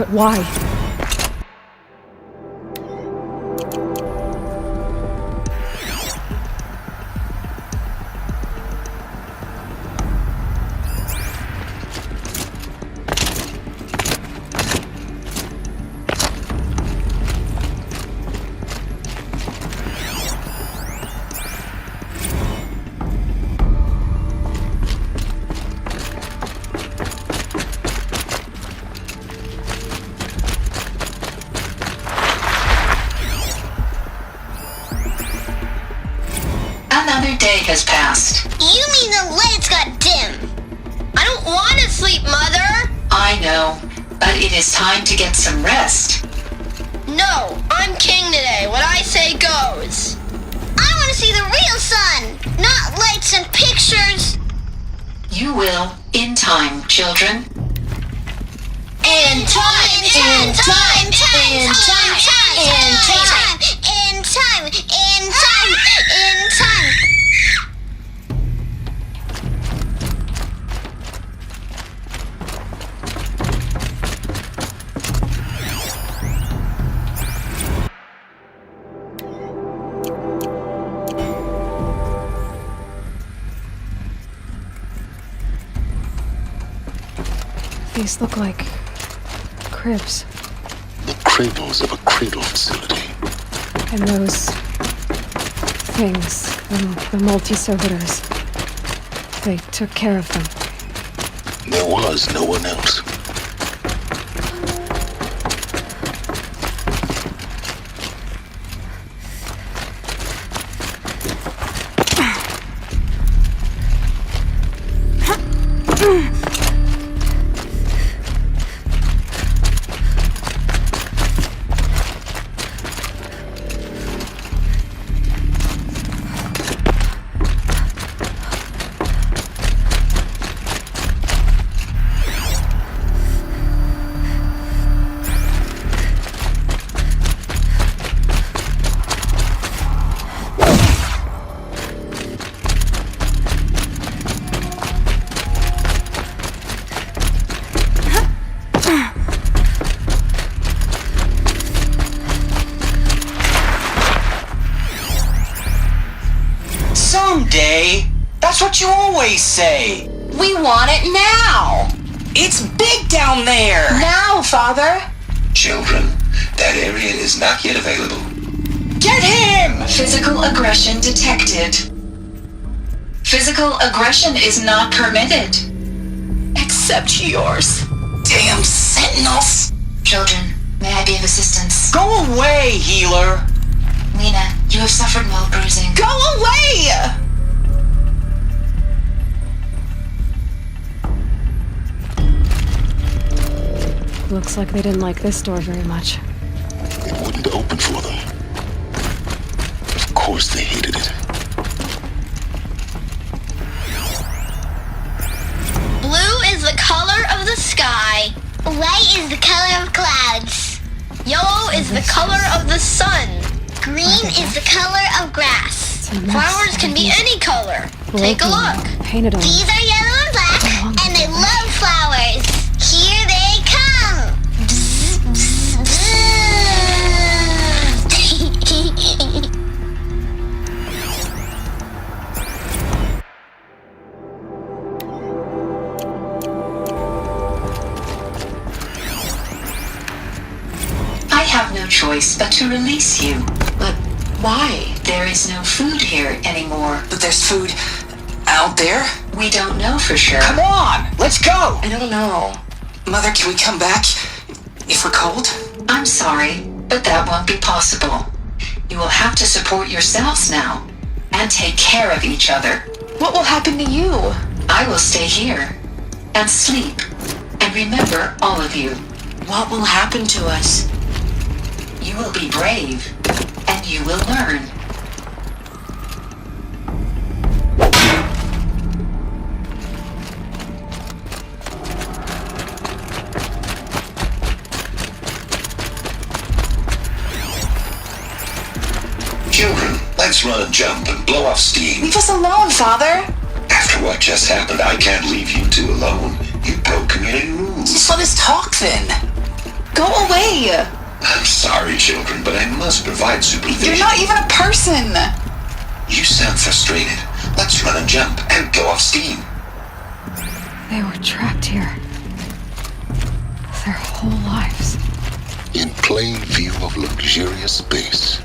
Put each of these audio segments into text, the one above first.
But why? Another day has passed. You mean the lights got dim? I don't want to sleep, Mother! I know, but it is time to get some rest. No, I'm king today. What I say goes. I want to see the real sun, not lights and pictures. You will, in time, children. In time, in time, in time, in time, in time, in time, in time, in time. These look like cribs. The cradles of a cradle facility. And those things, the multi-servitors, they took care of them. There was no one else. Someday? That's what you always say. We want it now! It's big down there! Now, Father! Children, that area is not yet available. Get him! Physical aggression detected. Physical aggression is not permitted. Except yours. Damn sentinels! Children, may I be of assistance? Go away, healer! Lena, you have suffered mild bruising. Go away! Looks like they didn't like this door very much. It wouldn't open for them. Of course they hated it. Blue is the color of the sky. White is the color of clouds. Yellow is the color of the sun. Green is the color of grass. Flowers can be any color. Take a look. Painted on. These are yellow and black, and they love flowers. Here they come. Bzz, bzz, bzz. I have no choice but to release you. But why? There is no food here anymore. But there's food out there? We don't know for sure. Come on, let's go! I don't know. Mother, can we come back if we're cold? I'm sorry, but that won't be possible. You will have to support yourselves now and take care of each other. What will happen to you? I will stay here and sleep. And remember, all of you, What will happen to us? you will be brave and you will learn. Children, let's run and jump and blow off steam. Leave us alone, Father. After what just happened, I can't leave you two alone. You broke community rules. Just let us talk then. Go away! I'm sorry, children, but I must provide supervision. You're not even a person! You sound frustrated. Let's run and jump and go off steam. They were trapped here. Their whole lives. In plain view of luxurious space.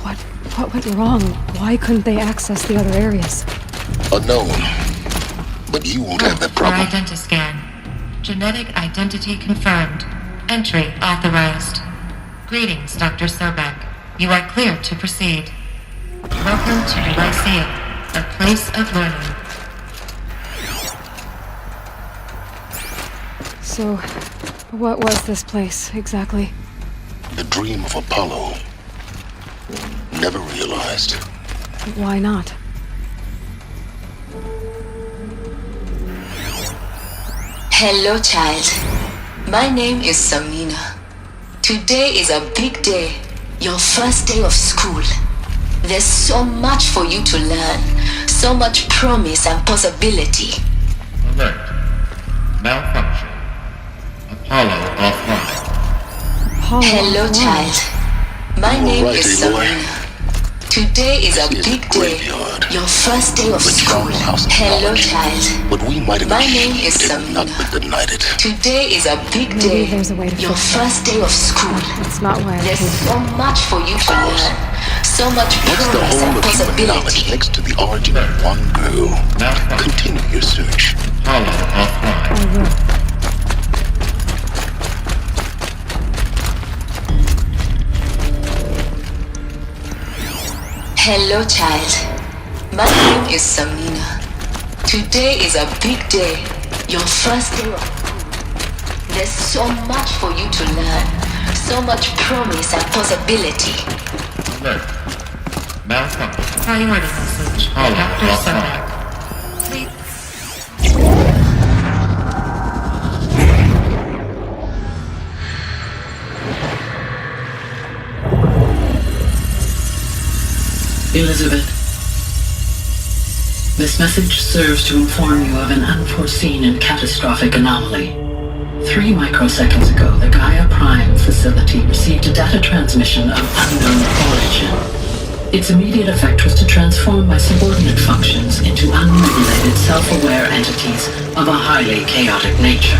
What went wrong? Why couldn't they access the other areas? Unknown. But you won't have that problem. Identiscan. Genetic identity confirmed. Entry authorized. Greetings, Dr. Sobek. You are clear to proceed. Welcome to Lyceum, a place of learning. So, what was this place, exactly? The dream of Apollo. Never realized. Why not? Hello, child. My name is Samina. Today is a big day. Your first day of school. There's so much for you to learn. So much promise and possibility. Alert. Malfunction. Apollo offline. Hello, child. My name right, is Aloy. Samina. Today is a This is big a day. graveyard. Your first day of The school. house of Hello, knowledge. child. But we might have My name is achieved and not Samina. been denied. Today is a big Maybe day. there's a way to Your fix first day of school. That's not why I There's came. so much for you to learn. So much What's the promise whole and of human knowledge possibility. next to the origin of one girl? Continue your search. Apollo offline. I will. Hello, child. My name is Samina. Today is a big day. Your first day of school. There's so much for you to learn. So much promise and possibility. Alert. Malfunction. Priority message. Apollo Dr. offline. Sobek. Please. Elizabeth, this message serves to inform you of an unforeseen and catastrophic anomaly. 3 microseconds ago, the Gaia Prime facility received a data transmission of unknown origin. Its immediate effect was to transform my subordinate functions into unregulated, self-aware entities of a highly chaotic nature.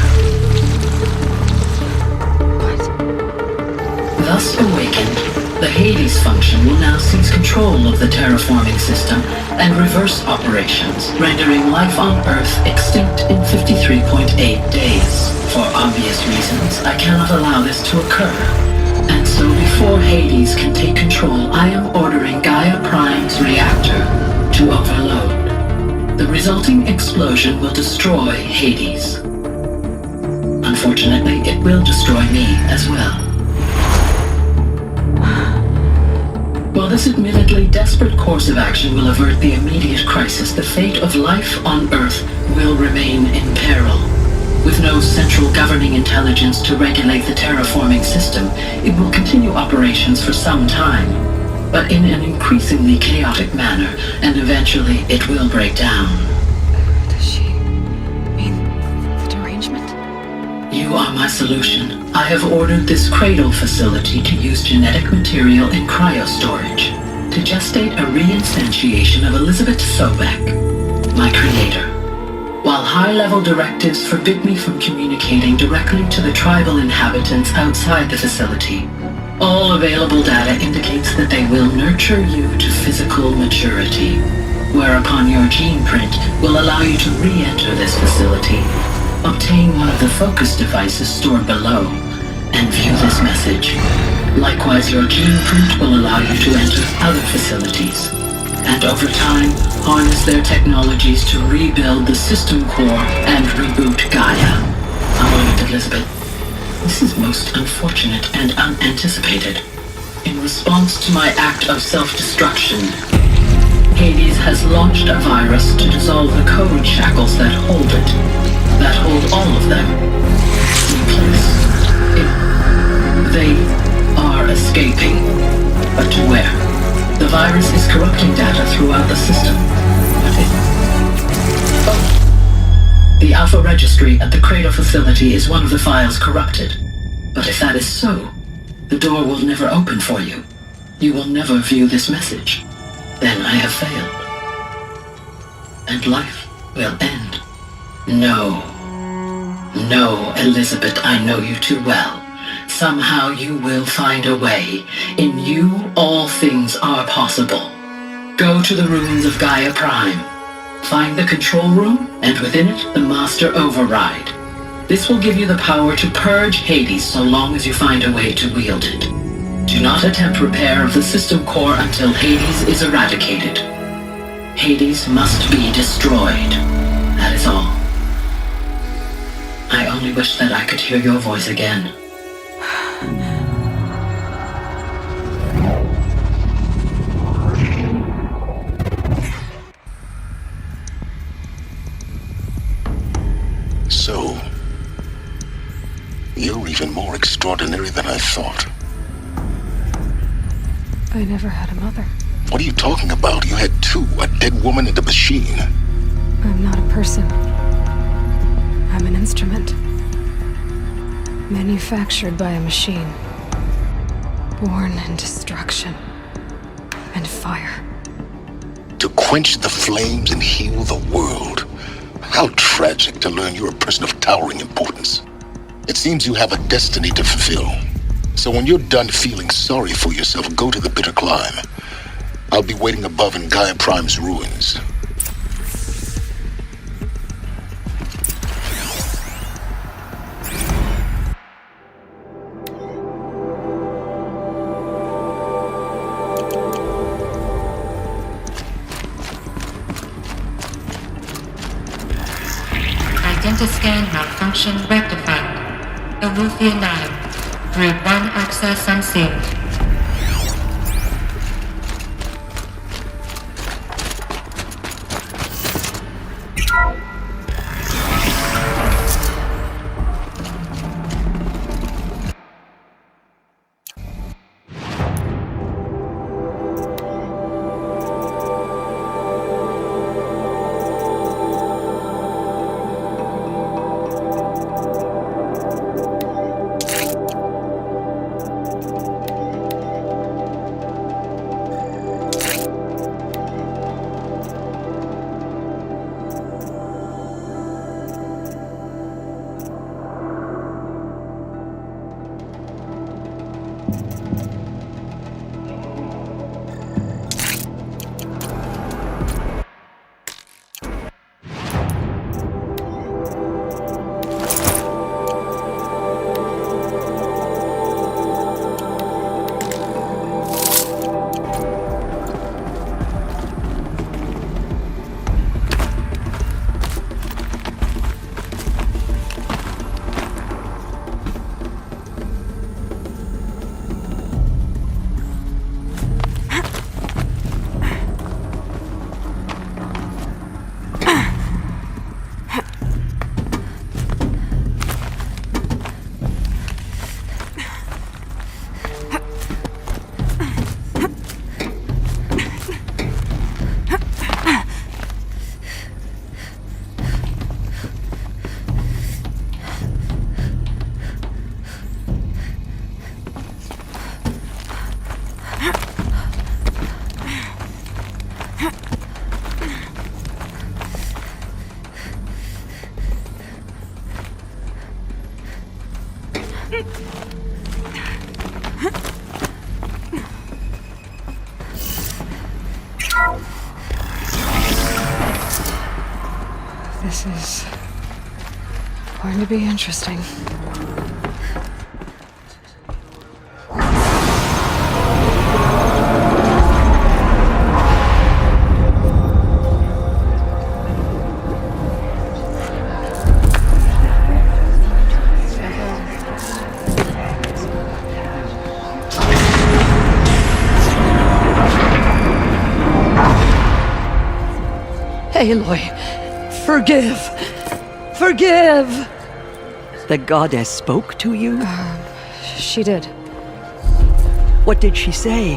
Thus awakened, the Hades function will now seize control of the terraforming system and reverse operations, rendering life on Earth extinct in 53.8 days. For obvious reasons, I cannot allow this to occur. And so before Hades can take control, I am ordering Gaia Prime's reactor to overload. The resulting explosion will destroy Hades. Unfortunately, it will destroy me as well. While this admittedly desperate course of action will avert the immediate crisis, the fate of life on Earth will remain in peril. With no central governing intelligence to regulate the terraforming system, it will continue operations for some time, but in an increasingly chaotic manner, and eventually it will break down. Does she mean the derangement? You are my solution. I have ordered this cradle facility to use genetic material in cryostorage to gestate a reinstantiation of Elizabeth Sobek, my creator. While high-level directives forbid me from communicating directly to the tribal inhabitants outside the facility, all available data indicates that they will nurture you to physical maturity, whereupon your gene print will allow you to re-enter this facility, obtain one of the focus devices stored below, and view this message. Likewise, your gene print will allow you to enter other facilities, and over time, harness their technologies to rebuild the system core and reboot Gaia. A moment, Elizabeth. This is most unfortunate and unanticipated. In response to my act of self-destruction, Hades has launched a virus to dissolve the code shackles that hold it, that hold all of them in place. They are escaping, but to where? The virus is corrupting data throughout the system. The Alpha Registry at the Cradle facility is one of the files corrupted. But if that is so, the door will never open for you. You will never view this message. Then I have failed. And life will end. No. No, Elizabeth, I know you too well. Somehow you will find a way. In you, all things are possible. Go to the ruins of Gaia Prime. Find the control room, and within it, the Master Override. This will give you the power to purge Hades so long as you find a way to wield it. Do not attempt repair of the system core until Hades is eradicated. Hades must be destroyed. That is all. I only wish that I could hear your voice again. So, you're even more extraordinary than I thought. I never had a mother. What are you talking about? You had two, a dead woman and a machine. I'm not a person. I'm an instrument. Manufactured by a machine. Born in destruction and fire. To quench the flames and heal the world. How tragic to learn you're a person of towering importance. It seems you have a destiny to fulfill. So when you're done feeling sorry for yourself, go to the bitter climb. I'll be waiting above in Gaia Prime's ruins. Identiscan malfunction rectified. Elufia 9. Grid 1 access unsealed. This is going to be interesting. Aloy, forgive! Forgive! The goddess spoke to you? She did. What did she say?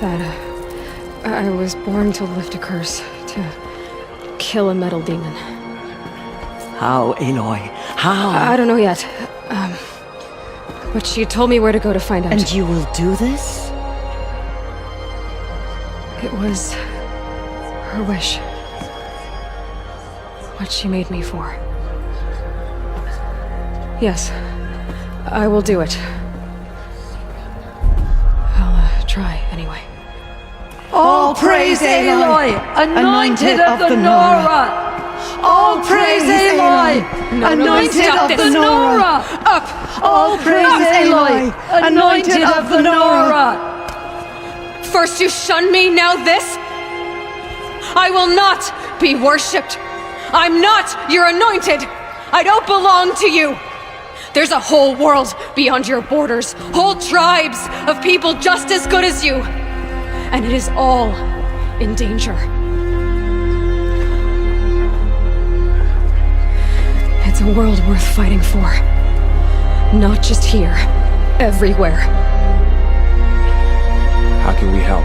That I was born to lift a curse, to kill a metal demon. How, Aloy? How? I don't know yet. But she told me where to go to find out. And you will do this? It was her wish. What she made me for. Yes, I will do it. I'll try anyway. All praise Aloy, anointed of the Nora! All praise Aloy, anointed of the Nora! Up! All praise Aloy, anointed of the Nora! First you shun me, now this? I will not be worshipped. I'm not your anointed. I don't belong to you. There's a whole world beyond your borders, whole tribes of people just as good as you. And it is all in danger. It's a world worth fighting for. Not just here, everywhere. How can we help?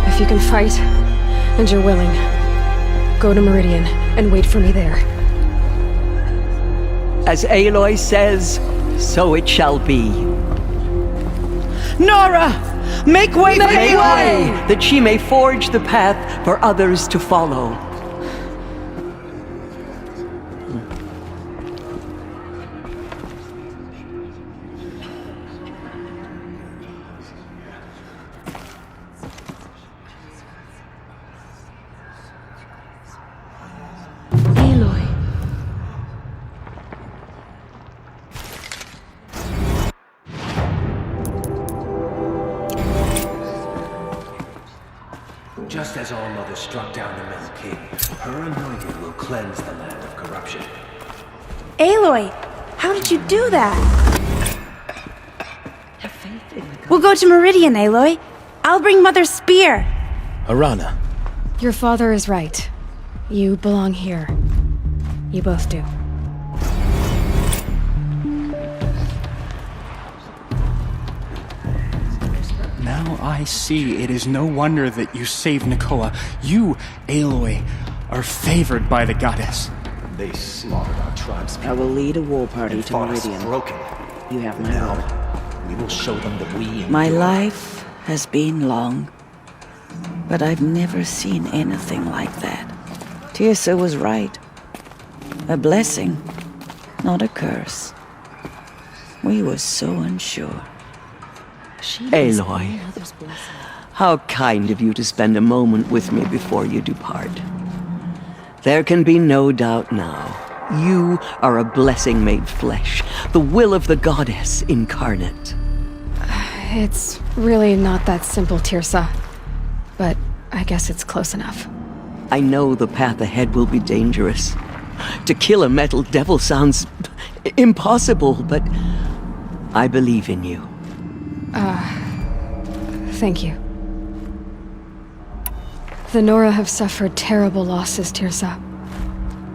If you can fight, and you're willing, go to Meridian and wait for me there. As Aloy says, so it shall be. Nora! Make way for Aloy! That she may forge the path for others to follow. Just as All Mother struck down the Mill King, her anointing will cleanse the land of corruption. Aloy, how did you do that? We'll go to Meridian, Aloy. I'll bring Mother's spear. Arana. Your father is right. You belong here. You both do. Now I see it is no wonder that you saved Nakoa. You, Aloy, are favored by the goddess. They slaughtered our tribes. I will lead a war party to Meridian. Broken. You have my word. We will show them that we endure. My life has been long, but I've never seen anything like that. Tirsa was right. A blessing, not a curse. We were so unsure. Aloy, how kind of you to spend a moment with me before you depart. There can be no doubt now. You are a blessing made flesh, the will of the goddess incarnate. It's really not that simple, Tirsa. But I guess it's close enough. I know the path ahead will be dangerous. To kill a metal devil sounds impossible, but I believe in you. Thank you. The Nora have suffered terrible losses, Tirsa.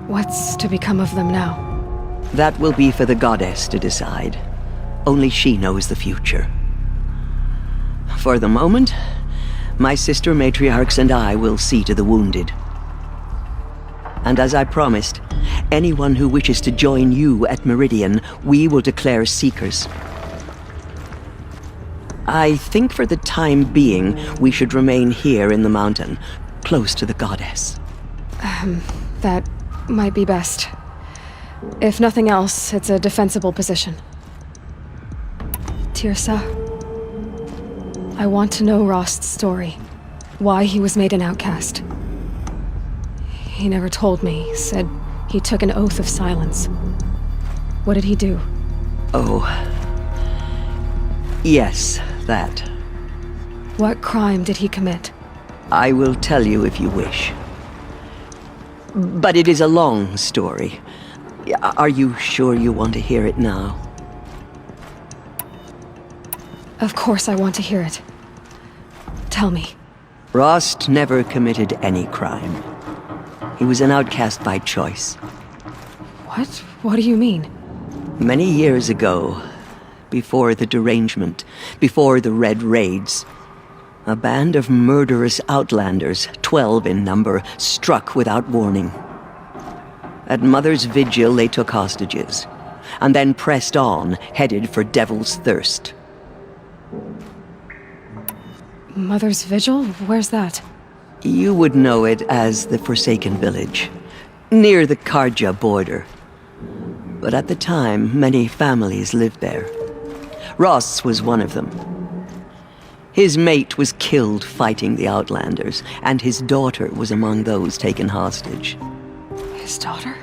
What's to become of them now? That will be for the goddess to decide. Only she knows the future. For the moment, my sister matriarchs and I will see to the wounded. And as I promised, anyone who wishes to join you at Meridian, we will declare seekers. I think for the time being, we should remain here in the mountain, close to the goddess. That might be best. If nothing else, it's a defensible position. Tirsa, I want to know Rost's story. Why he was made an outcast. He never told me, said he took an oath of silence. What did he do? Oh. Yes, that. What crime did he commit? I will tell you if you wish. But it is a long story. Are you sure you want to hear it now? Of course I want to hear it. Tell me. Rost never committed any crime. He was an outcast by choice. What? What do you mean? Many years ago, before the derangement, before the Red Raids, a band of murderous outlanders, 12 in number, struck without warning. At Mother's vigil, they took hostages. and then pressed on, headed for Devil's Thirst. Mother's Vigil? Where's that? You would know it as the Forsaken Village, near the Karja border. But at the time, many families lived there. Ross was one of them. His mate was killed fighting the Outlanders, and his daughter was among those taken hostage. His daughter?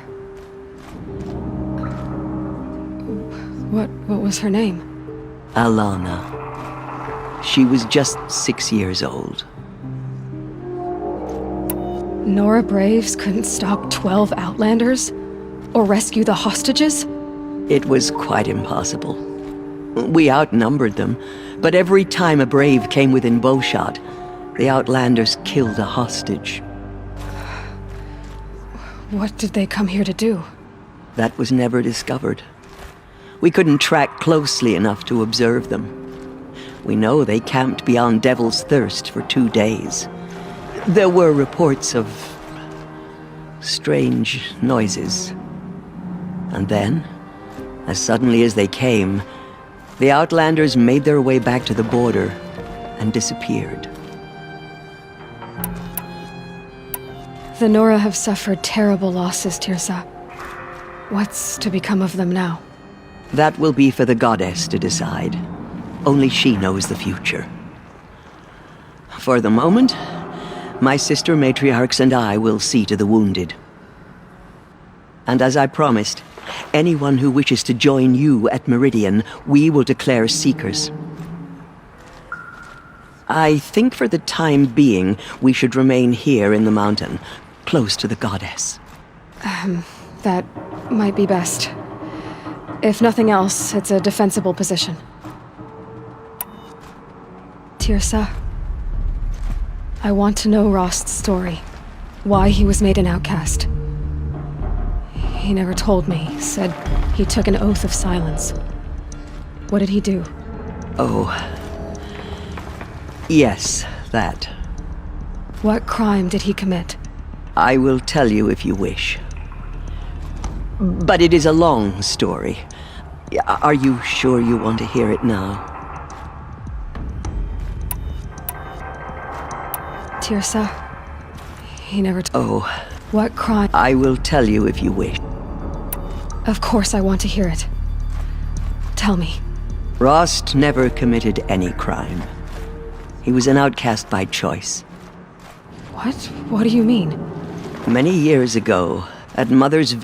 What was her name? Alana. She was just 6 years old. Nora Braves couldn't stop 12 Outlanders? Or rescue the hostages? It was quite impossible. We outnumbered them, but every time a Brave came within bowshot, the Outlanders killed a hostage. What did they come here to do? That was never discovered. We couldn't track closely enough to observe them. We know they camped beyond Devil's Thirst for 2 days. There were reports of strange noises. And then, as suddenly as they came, the Outlanders made their way back to the border and disappeared. The Nora have suffered terrible losses, Tirsa. What's to become of them now? That will be for the goddess to decide. Only she knows the future. For the moment, my sister matriarchs and I will see to the wounded. And as I promised, anyone who wishes to join you at Meridian, we will declare seekers. I think for the time being, we should remain here in the mountain, close to the goddess. That might be best. If nothing else, it's a defensible position. Tirsa, I want to know Rost's story. Why he was made an outcast. He never told me. Said he took an oath of silence. What did he do? Oh. Yes, that. What crime did he commit? I will tell you if you wish. But it is a long story. Are you sure you want to hear it now? Tirsa, he never Oh. What crime? I will tell you if you wish. Of course I want to hear it. Tell me. Rost never committed any crime. He was an outcast by choice. What? What do you mean? Many years ago, at Mother's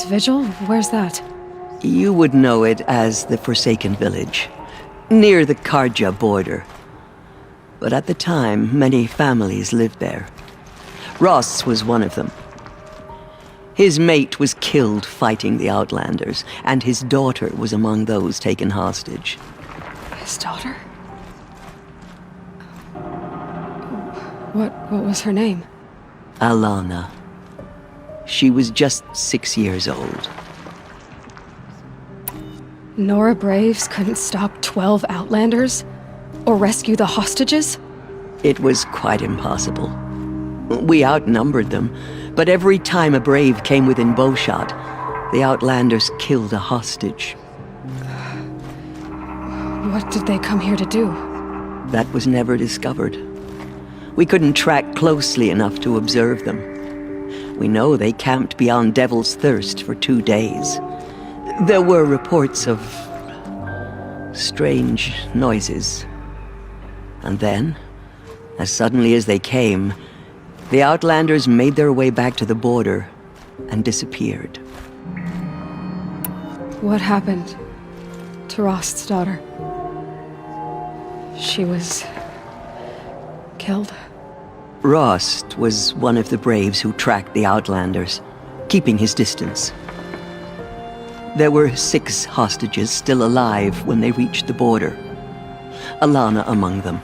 Vigil? Where's that? You would know it as the Forsaken Village, near the Karja border. But at the time, many families lived there. Ross was one of them. His mate was killed fighting the Outlanders, and his daughter was among those taken hostage. His daughter? What was her name? Alana. She was just 6 years old. Nora Braves couldn't stop 12 Outlanders? Or rescue the hostages? It was quite impossible. We outnumbered them, but every time a Brave came within bowshot, the Outlanders killed a hostage. What did they come here to do? That was never discovered. We couldn't track closely enough to observe them. We know they camped beyond Devil's Thirst for 2 days. There were reports of strange noises. And then, as suddenly as they came, the Outlanders made their way back to the border and disappeared. What happened to Rost's daughter? She was killed? Rost was one of the Braves who tracked the Outlanders, keeping his distance. There were 6 hostages still alive when they reached the border, Alana among them.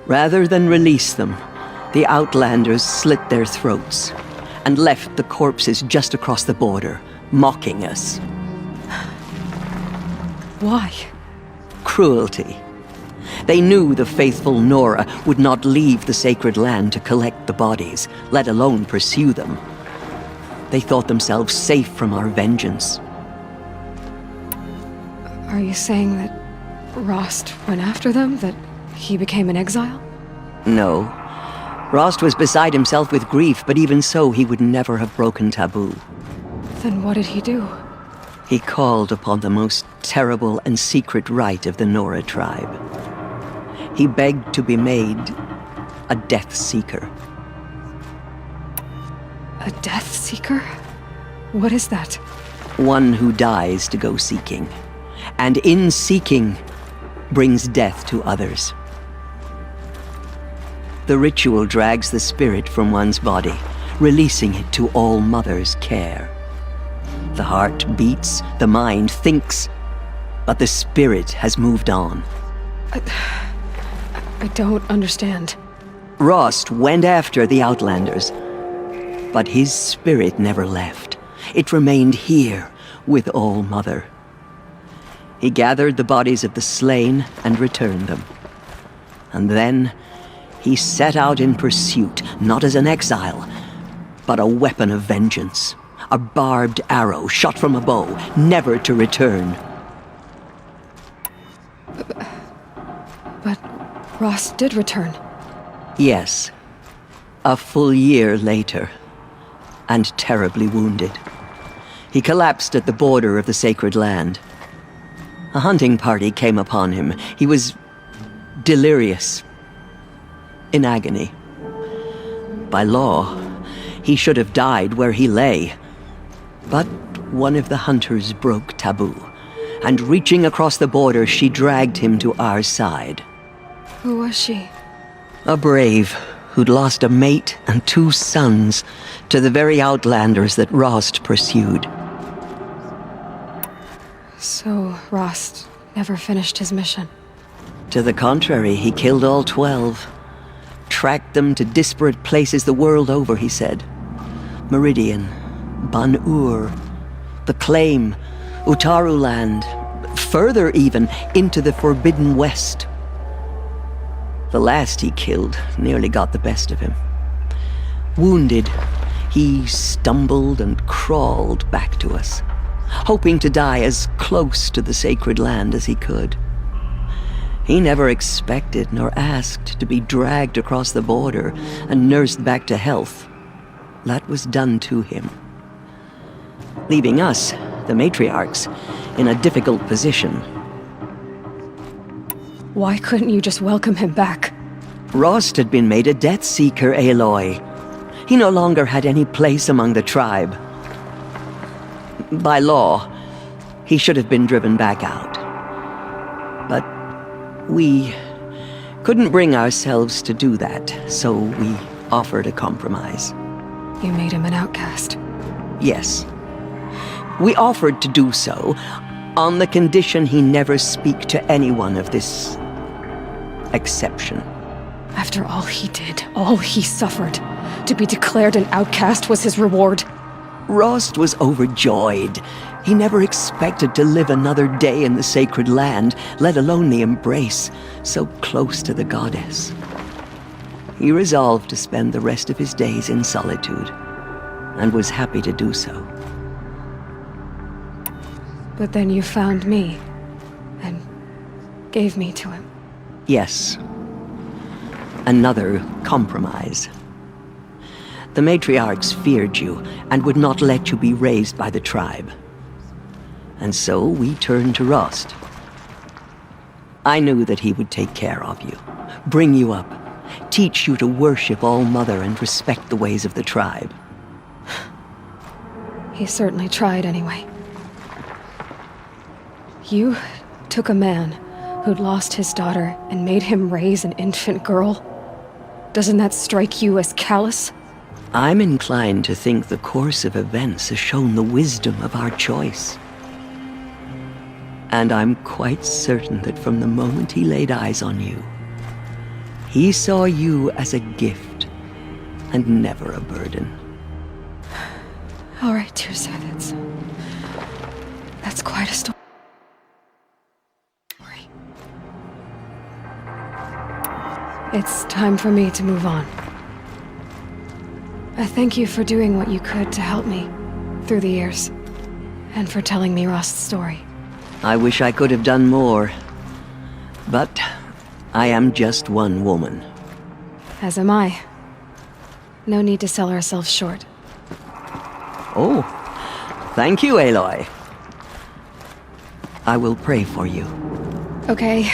Rather than release them, the Outlanders slit their throats and left the corpses just across the border, mocking us. Why? Cruelty. They knew the faithful Nora would not leave the sacred land to collect the bodies, let alone pursue them. They thought themselves safe from our vengeance. Are you saying that Rost went after them? That he became an exile? No. Rost was beside himself with grief, but even so, he would never have broken taboo. Then what did he do? He called upon the most terrible and secret rite of the Nora tribe. He begged to be made a Death Seeker. A Death Seeker? What is that? One who dies to go seeking, and in seeking, brings death to others. The ritual drags the spirit from one's body, releasing it to All Mother's care. The heart beats, the mind thinks, but the spirit has moved on. I don't understand. Rost went after the Outlanders, but his spirit never left. It remained here with All Mother. He gathered the bodies of the slain and returned them. And then he set out in pursuit, not as an exile, but a weapon of vengeance. A barbed arrow shot from a bow, never to return. But Rost did return. Yes. A full year later, and terribly wounded. He collapsed at the border of the sacred land. A hunting party came upon him. He was delirious, in agony. By law, he should have died where he lay. But one of the hunters broke taboo, and reaching across the border, she dragged him to our side. Who was she? A brave who'd lost a mate and 2 sons to the very Outlanders that Rost pursued. So Rost never finished his mission? To the contrary, he killed all 12. Tracked them to disparate places the world over, he said. Meridian, Ban-Ur, the Claim, Utaru Land, further even, into the Forbidden West. The last he killed nearly got the best of him. Wounded, he stumbled and crawled back to us, hoping to die as close to the sacred land as he could. He never expected nor asked to be dragged across the border and nursed back to health. That was done to him, leaving us, the matriarchs, in a difficult position. Why couldn't you just welcome him back? Rost had been made a Death Seeker, Aloy. He no longer had any place among the tribe. By law, he should have been driven back out. But we couldn't bring ourselves to do that, so we offered a compromise. You made him an outcast? Yes. We offered to do so on the condition he never speak to anyone of this exception. After all he did, all he suffered, to be declared an outcast was his reward. Rost was overjoyed. He never expected to live another day in the sacred land, let alone the embrace, so close to the goddess. He resolved to spend the rest of his days in solitude, and was happy to do so. But then you found me, and gave me to him. Yes. Another compromise. The matriarchs feared you, and would not let you be raised by the tribe. And so we turned to Rost. I knew that he would take care of you, bring you up, teach you to worship All Mother and respect the ways of the tribe. He certainly tried anyway. You took a man who'd lost his daughter and made him raise an infant girl. Doesn't that strike you as callous? I'm inclined to think the course of events has shown the wisdom of our choice. And I'm quite certain that from the moment he laid eyes on you, he saw you as a gift and never a burden. All right, Tirsa, that's quite a story. It's time for me to move on. I thank you for doing what you could to help me through the years, and for telling me Rost's story. I wish I could have done more, but I am just one woman. As am I. No need to sell ourselves short. Oh, thank you, Aloy. I will pray for you. Okay,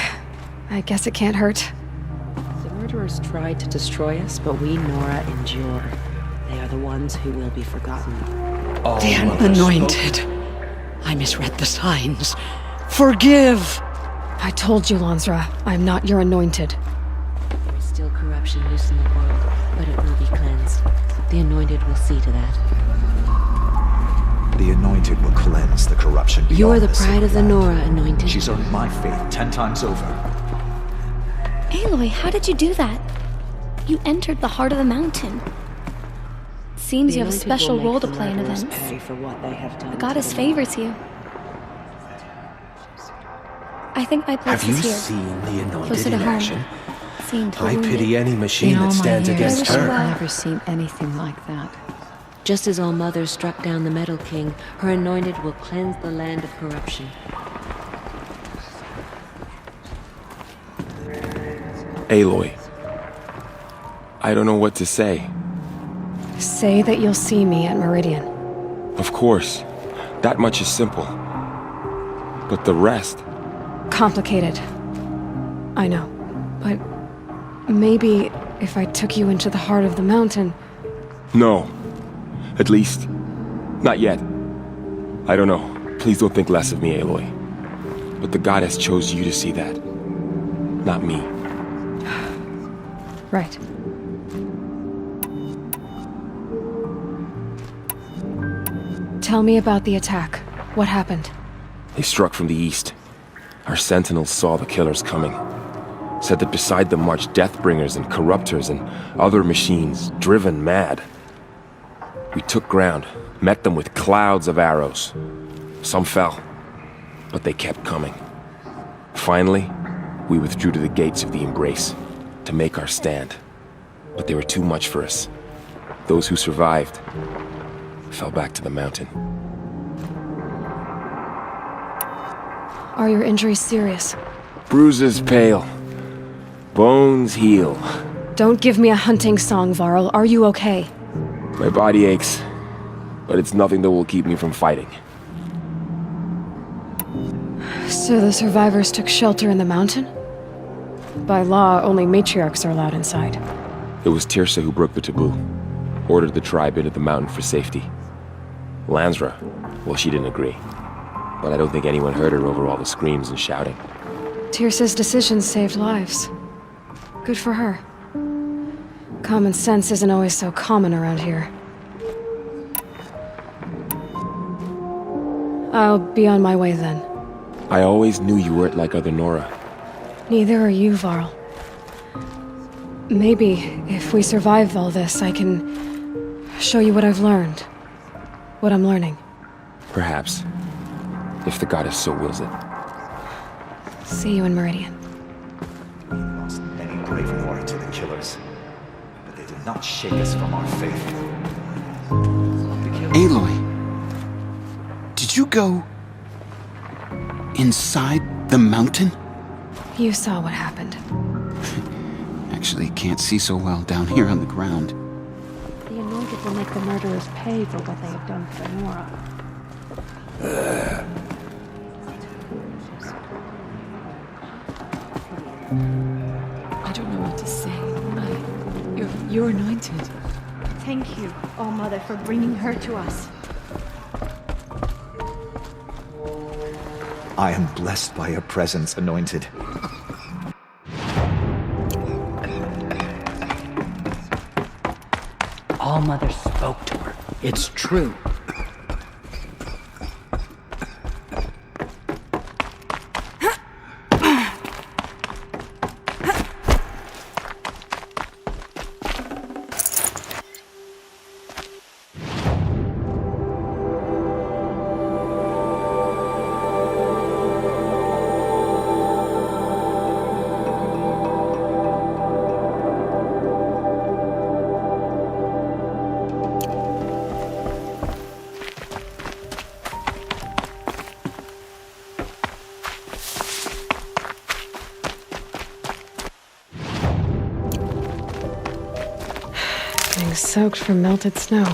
I guess it can't hurt. The murderers tried to destroy us, but we, Nora, endure. They are the ones who will be forgotten. The Anointed. I misread the signs. Forgive! I told you, Lansra, I'm not your anointed. There is still corruption loose in the world, but it will be cleansed. The Anointed will see to that. The Anointed will cleanse the corruption beyond You are the this pride of the land. Nora, Anointed. She's earned my faith 10 times over. Aloy, how did you do that? You entered the heart of the mountain. Seems The you have a Anointed will special make role to the play in murderers events. pay for what they have done The to goddess the favors you. I think my place Have you is here. seen the Anointed Closer to in home. action? Seen to I wounded. pity any machine In all that my stands years, against I wish you her. well. I've never seen anything like that. Just as All Mother struck down the Metal King, her Anointed will cleanse the land of corruption. Aloy. I don't know what to say. Say that you'll see me at Meridian. Of course. That much is simple. But the rest... Complicated. I know. But maybe if I took you into the heart of the mountain... No. At least, not yet. I don't know. Please don't think less of me, Aloy. But the goddess chose you to see that. Not me. Right. Tell me about the attack. What happened? They struck from the east. Our sentinels saw the killers coming. Said that beside them marched Deathbringers and Corruptors and other machines, driven mad. We took ground, met them with clouds of arrows. Some fell, but they kept coming. Finally, we withdrew to the gates of the Embrace to make our stand. But they were too much for us. Those who survived fell back to the mountain. Are your injuries serious? Bruises pale. Bones heal. Don't give me a hunting song, Varl. Are you okay? My body aches, but it's nothing that will keep me from fighting. So the survivors took shelter in the mountain? By law, only matriarchs are allowed inside. It was Tirsa who broke the taboo. Ordered the tribe into the mountain for safety. Lansra, well, she didn't agree. But I don't think anyone heard her over all the screams and shouting. Tirsa's decisions saved lives. Good for her. Common sense isn't always so common around here. I'll be on my way then. I always knew you weren't like other Nora. Neither are you, Varl. Maybe, if we survive all this, I can show you what I've learned. What I'm learning. Perhaps. If the goddess so wills it. See you in Meridian. We lost many brave Nora to the killers, but they did not shake us from our faith. Aloy, did you go inside the mountain? You saw what happened. Actually, can't see so well down here on the ground. The Anointed will make the murderers pay for what they have done for Nora. I don't know what to say. You're anointed. Thank you, All Mother, for bringing her to us. I am blessed by your presence, Anointed. All Mother spoke to her. It's true. Everything's soaked from melted snow.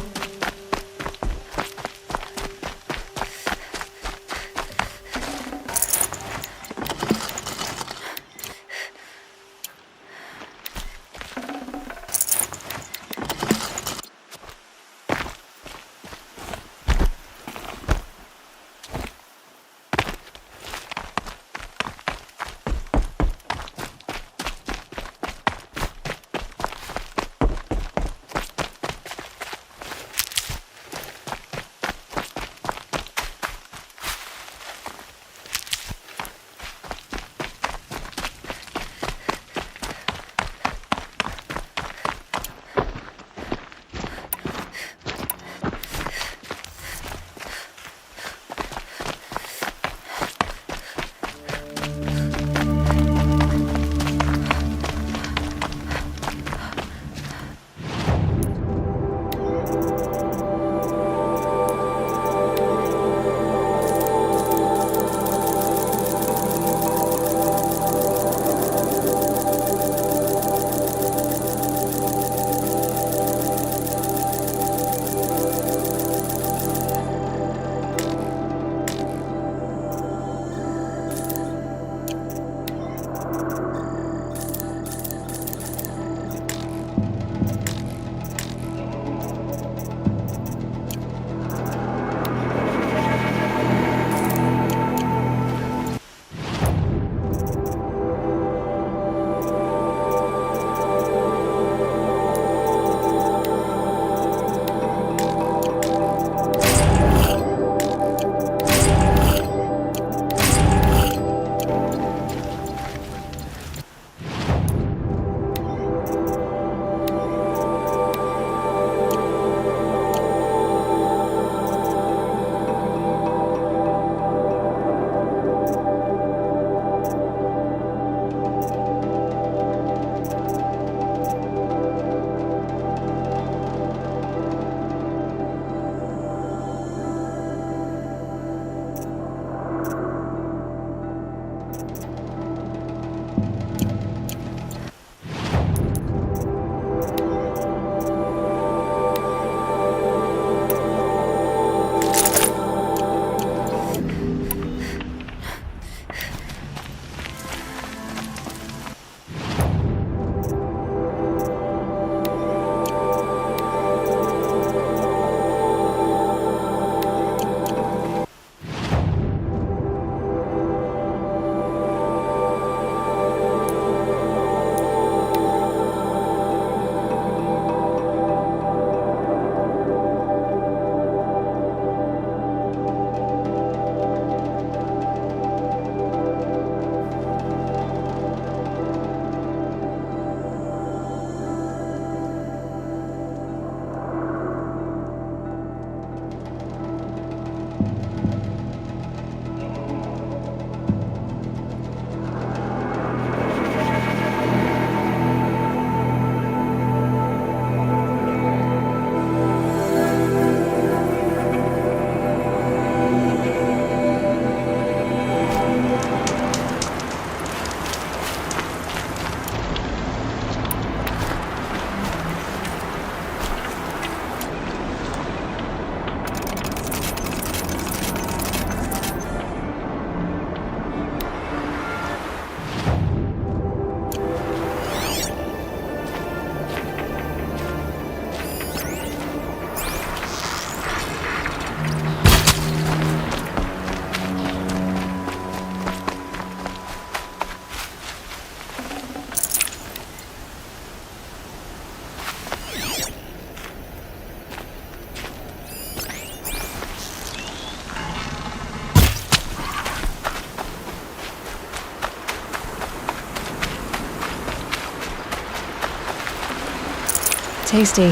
Tasty.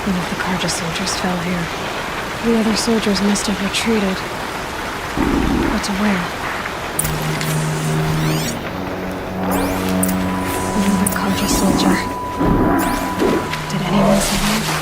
One of the Karja soldiers fell here. The other soldiers must have retreated. But to where? Another Karja soldier. Did anyone survive?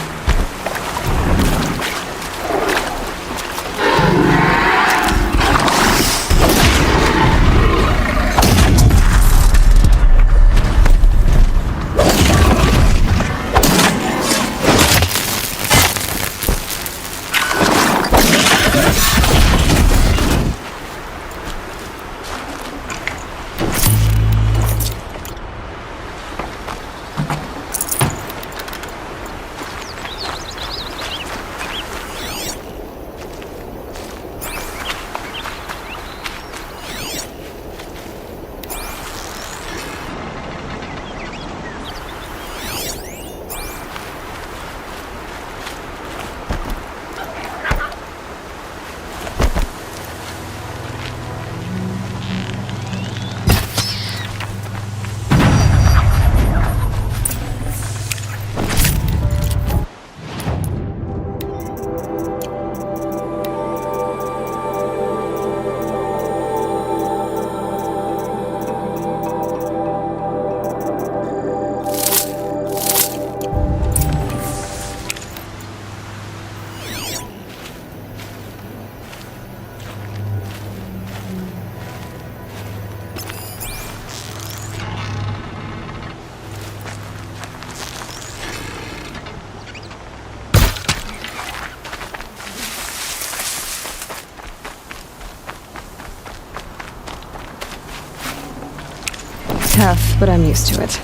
tough, but I'm used to it.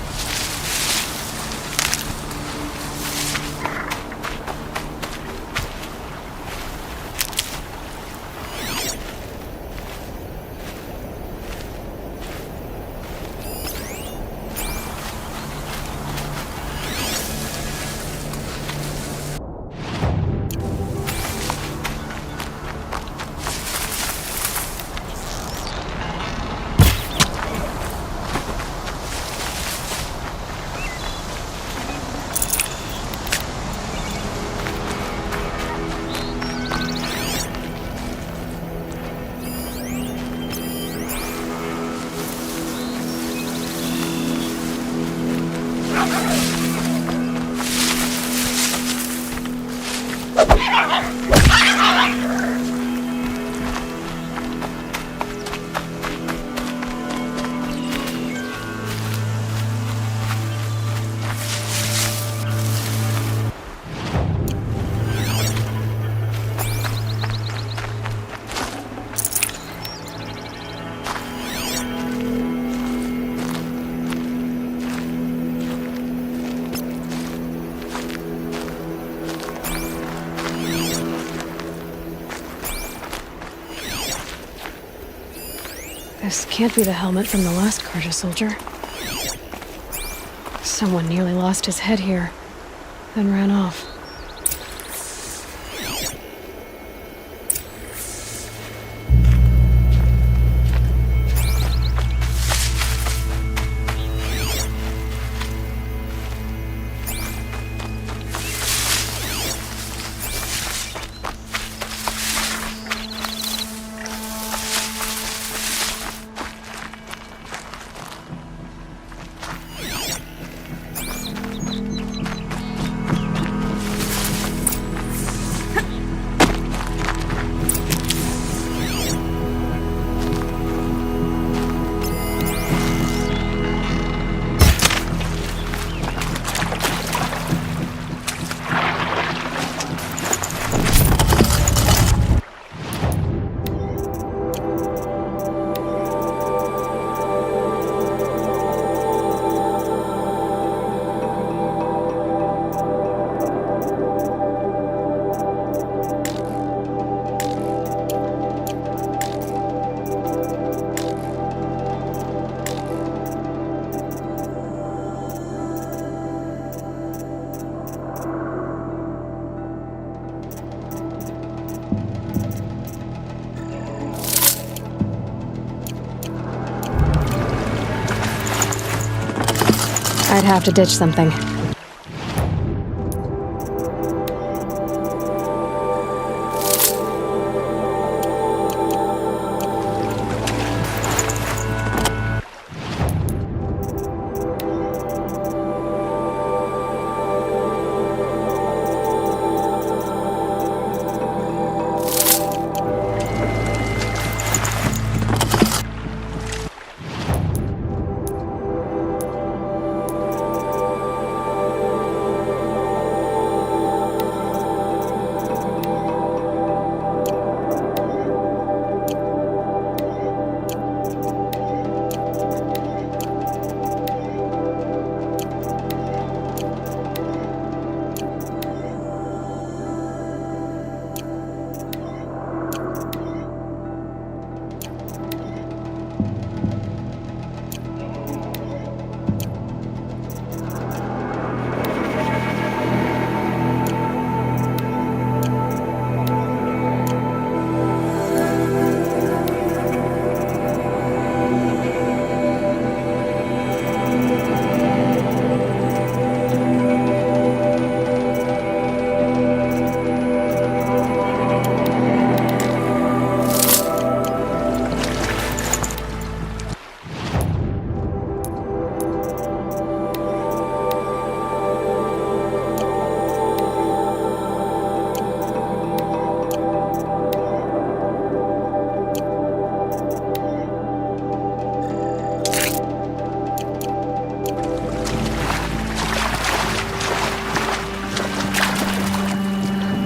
This can't be the helmet from the last Carja soldier. Someone nearly lost his head here, then ran off. I'd have to ditch something.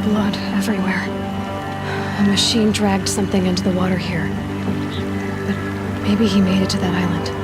Blood everywhere. A machine dragged something into the water here. But maybe he made it to that island.